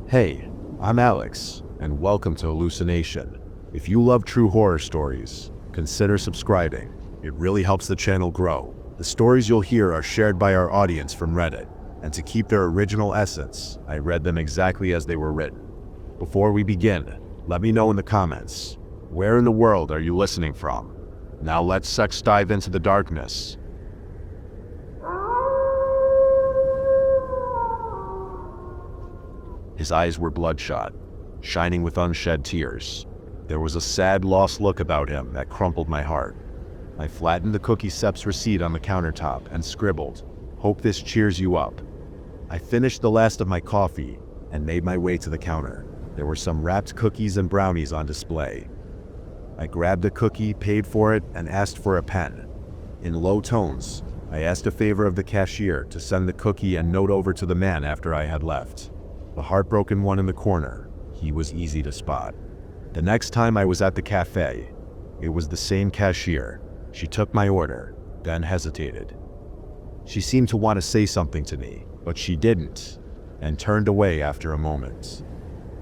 Hey, I'm Alex, and welcome to Hallucination. If you love true horror stories, consider subscribing. It really helps the channel grow. The stories you'll hear are shared by our audience from Reddit, and to keep their original essence, I read them exactly as they were written. Before we begin, let me know in the comments, where in the world are you listening from? Now let's dive into the darkness. His eyes were bloodshot, shining with unshed tears. There was a sad, lost look about him that crumpled my heart. I flattened the cookie Sep's receipt on the countertop and scribbled, "Hope this cheers you up." I finished the last of my coffee and made my way to the counter. There were some wrapped cookies and brownies on display. I grabbed a cookie, paid for it, and asked for a pen. In low tones, I asked a favor of the cashier to send the cookie and note over to the man after I had left. The heartbroken one in the corner, he was easy to spot. The next time I was at the cafe, it was the same cashier. She took my order, then hesitated. She seemed to want to say something to me, but she didn't, and turned away after a moment.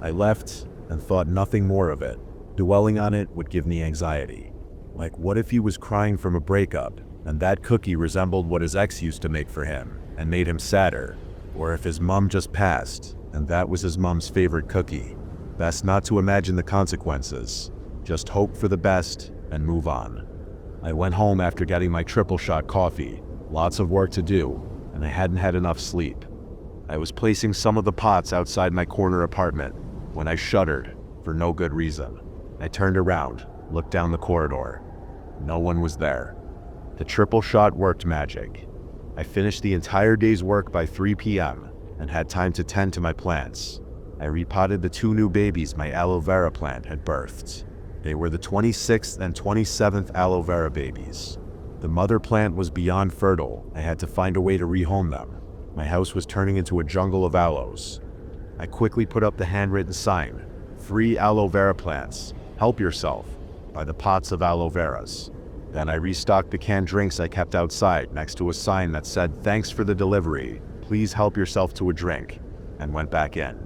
I left and thought nothing more of it. Dwelling on it would give me anxiety. Like, what if he was crying from a breakup, and that cookie resembled what his ex used to make for him, and made him sadder? Or if his mom just passed, and that was his mom's favorite cookie? Best not to imagine the consequences. Just hope for the best and move on. I went home after getting my triple shot coffee. Lots of work to do, and I hadn't had enough sleep. I was placing some of the pots outside my corner apartment when I shuddered for no good reason. I turned around, looked down the corridor. No one was there. The triple shot worked magic. I finished the entire day's work by 3 p.m. and had time to tend to my plants. I repotted the 2 new babies my aloe vera plant had birthed. They were the 26th and 27th aloe vera babies. The mother plant was beyond fertile. I had to find a way to rehome them. My house was turning into a jungle of aloes. I quickly put up the handwritten sign, "Free aloe vera plants, help yourself," by the pots of aloe veras. Then I restocked the canned drinks I kept outside next to a sign that said, "Thanks for the delivery. Please help yourself to a drink," and went back in.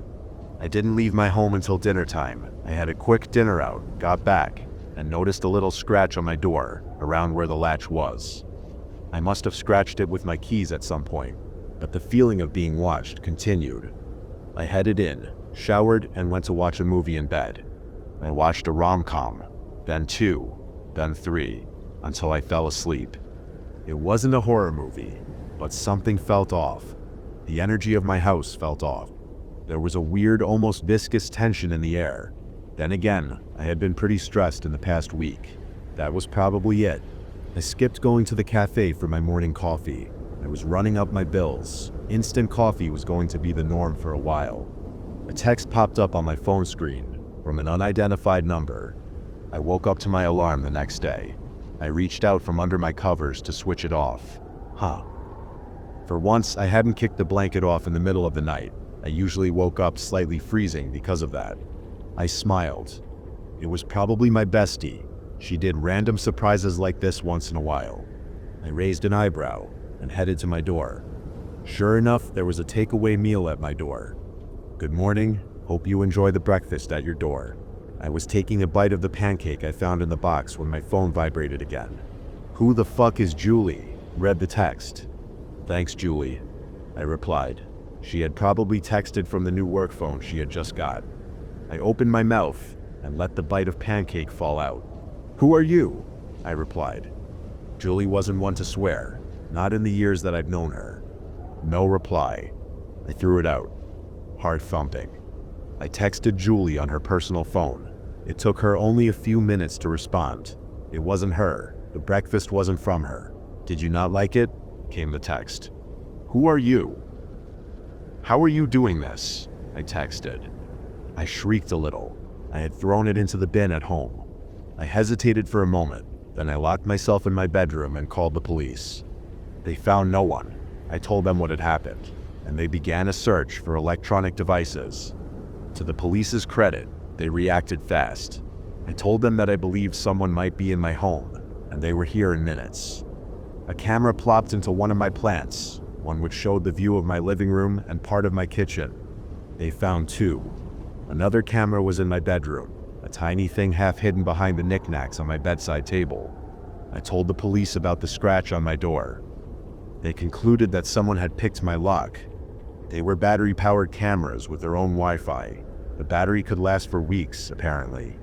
I didn't leave my home until dinner time. I had a quick dinner out, got back, and noticed a little scratch on my door, around where the latch was. I must have scratched it with my keys at some point, but the feeling of being watched continued. I headed in, showered, and went to watch a movie in bed. I watched a rom-com, then 2, then 3, until I fell asleep. It wasn't a horror movie, but something felt off. The energy of my house felt off. There was a weird, almost viscous tension in the air. Then again, I had been pretty stressed in the past week. That was probably it. I skipped going to the cafe for my morning coffee. I was running up my bills. Instant coffee was going to be the norm for a while. A text popped up on my phone screen from an unidentified number. I woke up to my alarm the next day. I reached out from under my covers to switch it off. For once, I hadn't kicked the blanket off in the middle of the night. I usually woke up slightly freezing because of that. I smiled. It was probably my bestie. She did random surprises like this once in a while. I raised an eyebrow and headed to my door. Sure enough, there was a takeaway meal at my door. "Good morning. Hope you enjoy the breakfast at your door." I was taking a bite of the pancake I found in the box when my phone vibrated again. "Who the fuck is Julie?" read the text. "Thanks, Julie," I replied. She had probably texted from the new work phone she had just got. I opened my mouth and let the bite of pancake fall out. "Who are you?" I replied. Julie wasn't one to swear, not in the years that I've known her. No reply. I threw it out. Heart thumping. I texted Julie on her personal phone. It took her only a few minutes to respond. It wasn't her. The breakfast wasn't from her. "Did you not like it?" came the text. "Who are you?" "How are you doing this?" I texted. I shrieked a little. I had thrown it into the bin at home. I hesitated for a moment, then I locked myself in my bedroom and called the police. They found no one. I told them what had happened, and they began a search for electronic devices. To the police's credit, they reacted fast. I told them that I believed someone might be in my home, and they were here in minutes. A camera plopped into one of my plants, one which showed the view of my living room and part of my kitchen. They found two. Another camera was in my bedroom, a tiny thing half hidden behind the knickknacks on my bedside table. I told the police about the scratch on my door. They concluded that someone had picked my lock. They were battery-powered cameras with their own Wi-Fi. The battery could last for weeks, apparently.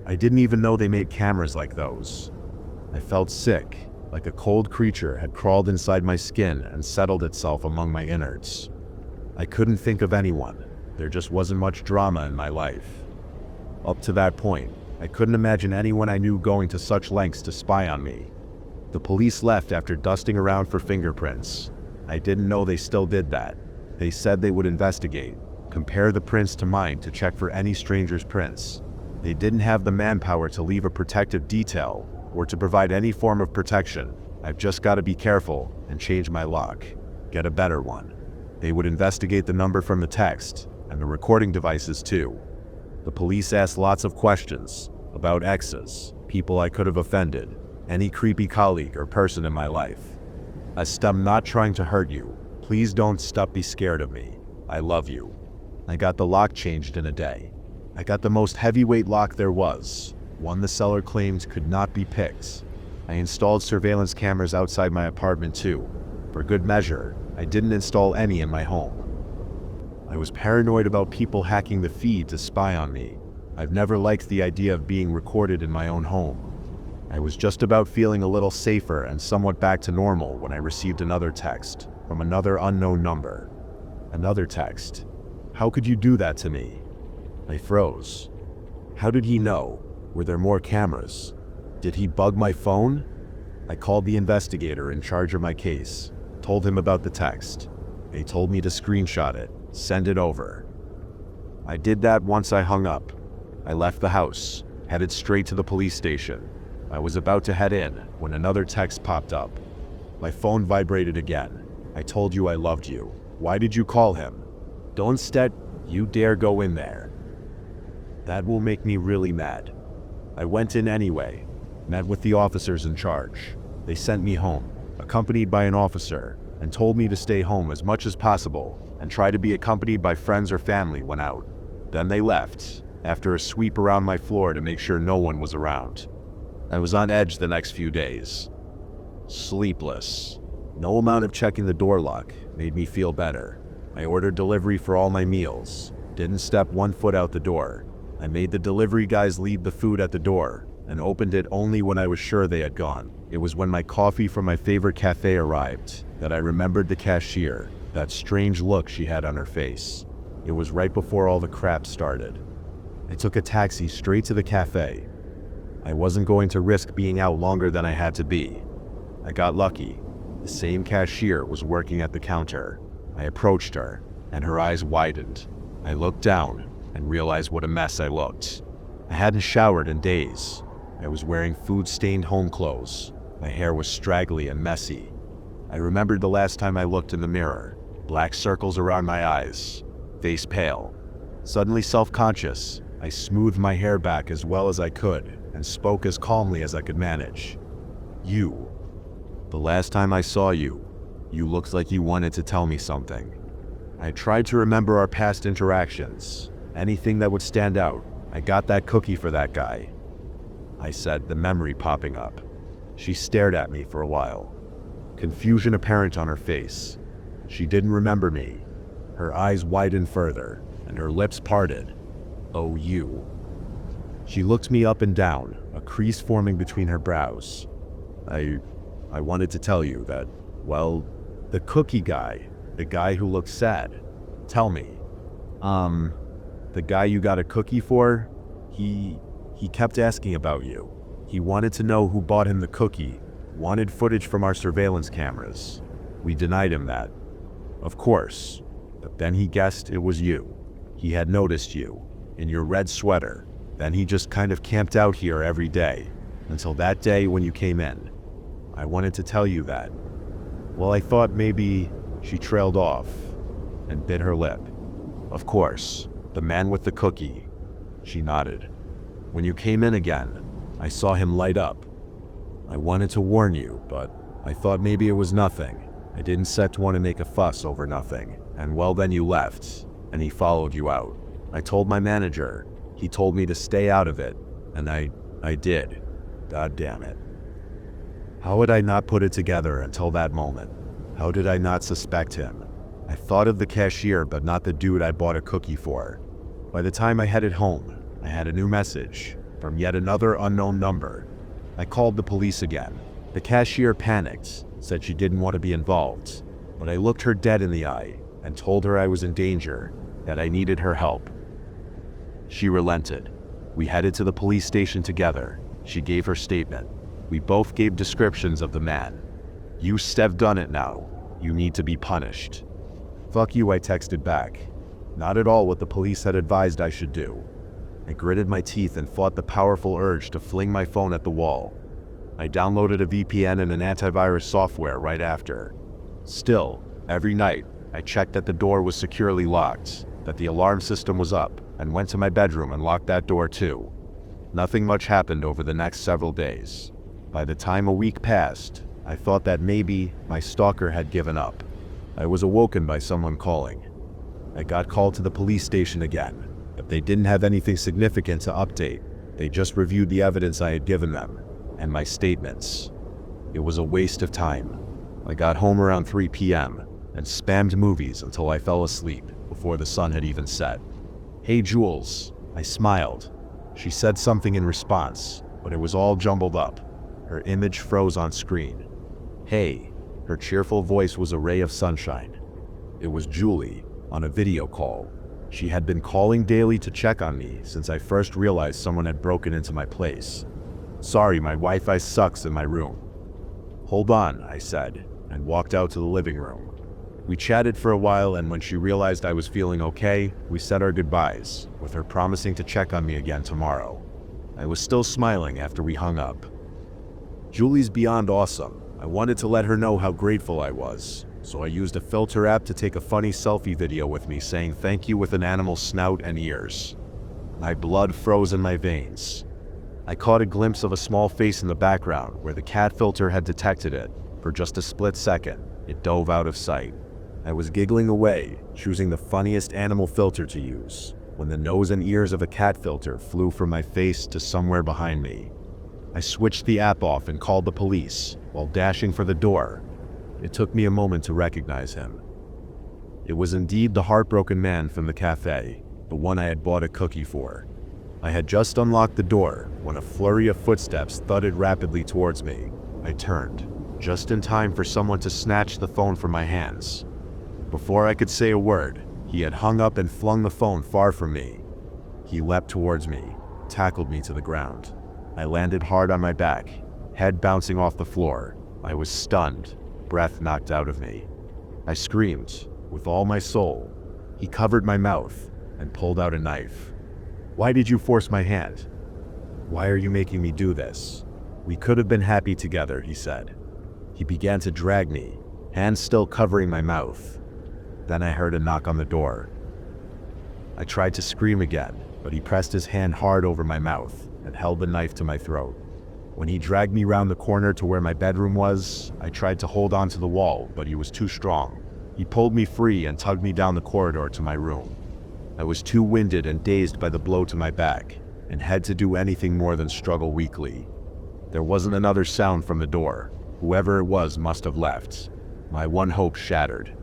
I didn't even know they made cameras like those. I felt sick, like a cold creature had crawled inside my skin and settled itself among my innards. I couldn't think of anyone. There just wasn't much drama in my life. Up to that point, I couldn't imagine anyone I knew going to such lengths to spy on me. The police left after dusting around for fingerprints. I didn't know they still did that. They said they would investigate, compare the prints to mine to check for any stranger's prints. They didn't have the manpower to leave a protective detail or to provide any form of protection. I've just got to be careful and change my lock. Get a better one. They would investigate the number from the text and the recording devices too. The police asked lots of questions about exes, people I could have offended, any creepy colleague or person in my life. I'm not trying to hurt you. Please don't stop be scared of me. I love you. I got the lock changed in a day. I got the most heavyweight lock there was, one the seller claimed could not be picked. I installed surveillance cameras outside my apartment too. For good measure, I didn't install any in my home. I was paranoid about people hacking the feed to spy on me. I've never liked the idea of being recorded in my own home. I was just about feeling a little safer and somewhat back to normal when I received another text from another unknown number. Another text. How could you do that to me? I froze. How did he know? Were there more cameras? Did he bug my phone? I called the investigator in charge of my case, told him about the text. They told me to screenshot it, send it over. I did that once I hung up. I left the house, headed straight to the police station. I was about to head in when another text popped up. My phone vibrated again. I told you I loved you. Why did you call him? Don't you dare go in there. That will make me really mad. I went in anyway, met with the officers in charge. They sent me home, accompanied by an officer, and told me to stay home as much as possible and try to be accompanied by friends or family when out. Then they left, after a sweep around my floor to make sure no one was around. I was on edge the next few days. Sleepless. No amount of checking the door lock made me feel better. I ordered delivery for all my meals, didn't step one foot out the door. I made the delivery guys leave the food at the door and opened it only when I was sure they had gone. It was when my coffee from my favorite cafe arrived that I remembered the cashier, that strange look she had on her face. It was right before all the crap started. I took a taxi straight to the cafe. I wasn't going to risk being out longer than I had to be. I got lucky. The same cashier was working at the counter. I approached her, and her eyes widened. I looked down and realized what a mess I looked. I hadn't showered in days. I was wearing food-stained home clothes. My hair was straggly and messy. I remembered the last time I looked in the mirror. Black circles around my eyes, face pale. Suddenly self-conscious, I smoothed my hair back as well as I could and spoke as calmly as I could manage. You. The last time I saw you, you looked like you wanted to tell me something. I tried to remember our past interactions, anything that would stand out. I got that cookie for that guy, I said, the memory popping up. She stared at me for a while, confusion apparent on her face. She didn't remember me. Her eyes widened further, and her lips parted. Oh, you. She looked me up and down, a crease forming between her brows. I wanted to tell you that, well, the cookie guy, the guy who looked sad. Tell me. The guy you got a cookie for, he kept asking about you. He wanted to know who bought him the cookie, wanted footage from our surveillance cameras. We denied him that. Of course, but then he guessed it was you. He had noticed you, in your red sweater. Then he just kind of camped out here every day, until that day when you came in. I wanted to tell you that. Well, I thought maybe. She trailed off and bit her lip. Of course, the man with the cookie. She nodded. When you came in again, I saw him light up. I wanted to warn you, but I thought maybe it was nothing. I didn't want to make a fuss over nothing. And well, then you left. and he followed you out. I told my manager. He told me to stay out of it, and I did. God damn it. How had I not put it together until that moment? How did I not suspect him? I thought of the cashier, but not the dude I bought a cookie for. By the time I headed home, I had a new message from yet another unknown number. I called the police again. The cashier panicked, said she didn't want to be involved, but I looked her dead in the eye and told her I was in danger, that I needed her help. She relented. We headed to the police station together. She gave her statement. We both gave descriptions of the man. You have done it now. You need to be punished. Fuck you, I texted back. Not at all what the police had advised I should do. I gritted my teeth and fought the powerful urge to fling my phone at the wall. I downloaded a VPN and an antivirus software right after. Still, every night, I checked that the door was securely locked, that the alarm system was up, and went to my bedroom and locked that door too. Nothing much happened over the next several days. By the time a week passed, I thought that maybe my stalker had given up. I was awoken by someone calling. I got called to the police station again, but they didn't have anything significant to update. They just reviewed the evidence I had given them, and my statements. It was a waste of time. I got home around 3 p.m. and spammed movies until I fell asleep before the sun had even set. Hey Jules, I smiled. She said something in response, but it was all jumbled up. Her image froze on screen. Hey, her cheerful voice was a ray of sunshine. It was Julie, on a video call. She had been calling daily to check on me since I first realized someone had broken into my place. Sorry, my Wi-Fi sucks in my room. Hold on, I said, and walked out to the living room. We chatted for a while, and when she realized I was feeling okay, we said our goodbyes, with her promising to check on me again tomorrow. I was still smiling after we hung up. Julie's beyond awesome. I wanted to let her know how grateful I was, so I used a filter app to take a funny selfie video with me saying thank you with an animal's snout and ears. My blood froze in my veins. I caught a glimpse of a small face in the background where the cat filter had detected it. For just a split second, it dove out of sight. I was giggling away, choosing the funniest animal filter to use, when the nose and ears of a cat filter flew from my face to somewhere behind me. I switched the app off and called the police, while dashing for the door. It took me a moment to recognize him. It was indeed the heartbroken man from the cafe, the one I had bought a cookie for. I had just unlocked the door when a flurry of footsteps thudded rapidly towards me. I turned, just in time for someone to snatch the phone from my hands. Before I could say a word, he had hung up and flung the phone far from me. He leapt towards me, tackled me to the ground. I landed hard on my back, head bouncing off the floor. I was stunned, breath knocked out of me. I screamed, with all my soul. He covered my mouth and pulled out a knife. Why did you force my hand? Why are you making me do this? We could have been happy together, he said. He began to drag me, hands still covering my mouth. Then I heard a knock on the door. I tried to scream again, but he pressed his hand hard over my mouth and held the knife to my throat. When he dragged me round the corner to where my bedroom was, I tried to hold on to the wall, but he was too strong. He pulled me free and tugged me down the corridor to my room. I was too winded and dazed by the blow to my back, and had to do anything more than struggle weakly. There wasn't another sound from the door. Whoever it was must have left. My one hope shattered.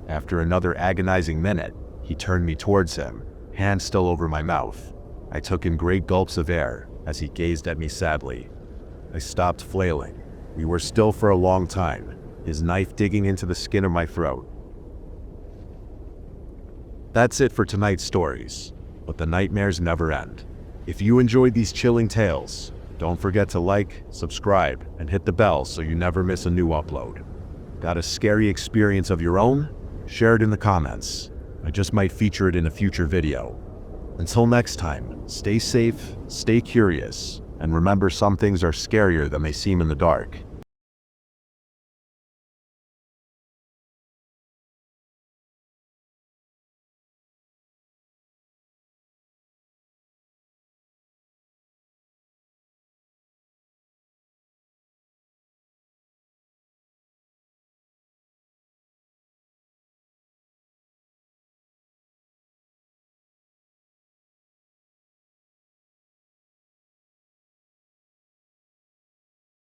After another agonizing minute, he turned me towards him, hand still over my mouth. I took in great gulps of air as he gazed at me sadly. I stopped flailing. We were still for a long time, his knife digging into the skin of my throat. That's it for tonight's stories, but the nightmares never end. If you enjoyed these chilling tales, don't forget to like, subscribe, and hit the bell so you never miss a new upload. Got a scary experience of your own? Share it in the comments. I just might feature it in a future video. Until next time, stay safe, stay curious, and remember some things are scarier than they seem in the dark.